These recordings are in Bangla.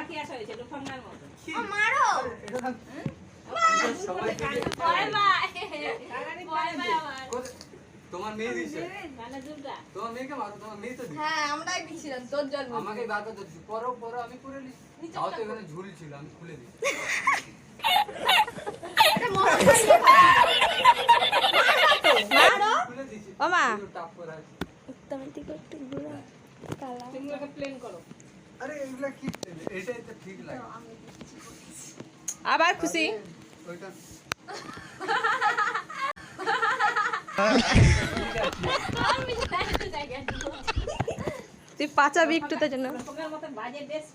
কি আসা হয়েছে লোফাঙ্গার মতো মারো তোমার মেয়ে দিছে তোমার মেয়েকে মারো তোমার মেয়ে তো হ্যাঁ আমরাই দিছিলাম তোর জন্য আমাকে বার করতে দিছি পরো পরো আমি করে নিছি তাও তো এখানে ঝুল ছিল আমি খুলে দিই মারো খুলে দিছি ওমা টাপ করা আছে উত্তমতি করতে গুড়া কালা তুমিকে প্লেন করো আরে এগুলা কি এটাই তো ঠিক লাগে আবার খুশি ওইটা তুই পাচাবি একটু তার জন্য লোফাঙ্গার মতো বাজে ড্রেস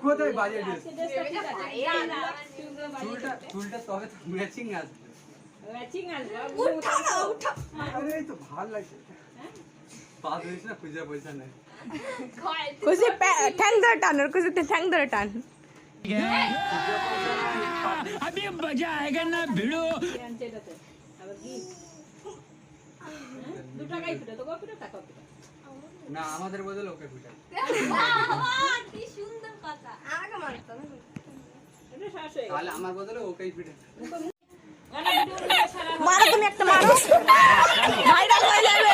কোথায় বাজে ড্রেস চুলটা চুলটা তবে তো ম্যাচিং আসবে ম্যাচিং আসবে আরে এই তো ভালো লাগছে পা ধরিস না পূজা পয়সা নেই খুশি ঠ্যাং ধরে টান ওর খুশি ঠ্যাং ধরে টান अभी मजा आएगा ना भिड़ो এটাতে আবার কি 2 টাকাই ফুটে তো কত টাকা ফুটে না আমাদের বদলে ওকে পিটা কি সুন্দর কথা আমাকে মারতো এটা শ্বাস হয়ে তাহলে আমার বদলে ওকেই পিটা মারো তুমি একটা মারো ভাইরাল হয়ে যাবে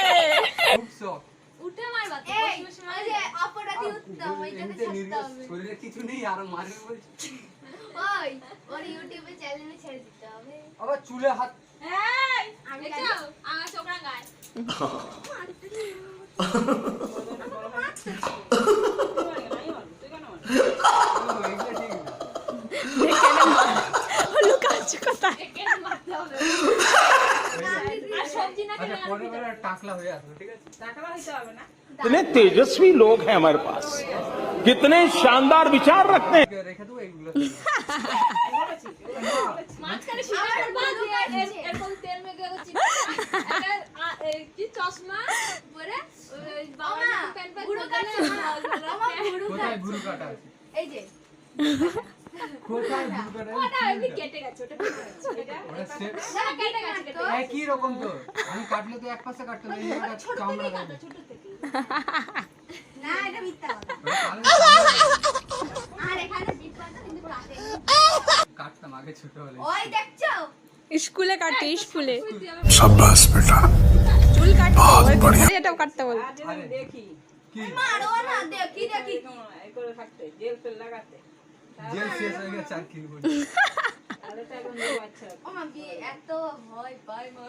খুব শখ উঠে মারবা তো এই যে অপরাধী উত্তম ওইটাকে ছাড়তে হবে শরীরে কিছু নেই আর মারবে বলছি ওই ওর ইউটিউবে চ্যানেলে ছেড়ে দিতে হবে আবার চুলে হাত এই আমি যাও আমার ছোকরা গায় এগুলো ঠিক না লুকাচ্ছি কোথায় কেন মারতে হবে আর সবজি না আচ্ছা পরে পরে টাকলা হয়ে আসবে ঠিক আছে টাকা হইতে হবে না कितने तेजस्वी लोग हैं हमारे पास कितने शानदार विचार रखते हैं রেখে দেবো এগুলো মাঝখানে শিকার বাদ এরকম তেল মেখে গেছি কি চশমা পরে ওই বাবা প্যান্ট প্যান্ট গুরু কাটছে আমার গুরু কোথায় গুরু কাটা আছে এই যে কোথায় গুরু কাটা ওটা এমনি কেটে গেছে ওটা কেটে গেছে ওটা সেট না কেটে গেছে একই রকম তো আমি কাটলে তো এক পাশে কাটতে হবে এই জায়গাটা চামড়া কাটা ছোট থেকে না এটা মিথ্যা কথা আর এখানে বিট পাতা কিন্তু কাটে কাটতাম আগে ছোট হলে ওই দেখছো স্কুলে কাটতে স্কুলে शाबाश बेटा চুল কাটতে এটাও কাটতে বল আজ আমি দেখি কি মারো না দেখি দেখি এই করে থাকতে জেল ফেল লাগাতে জেল শেষ হয়ে গেছে আর কি বলি তাহলে তো এখন আচ্ছা ও মা এত ভয় পাই মা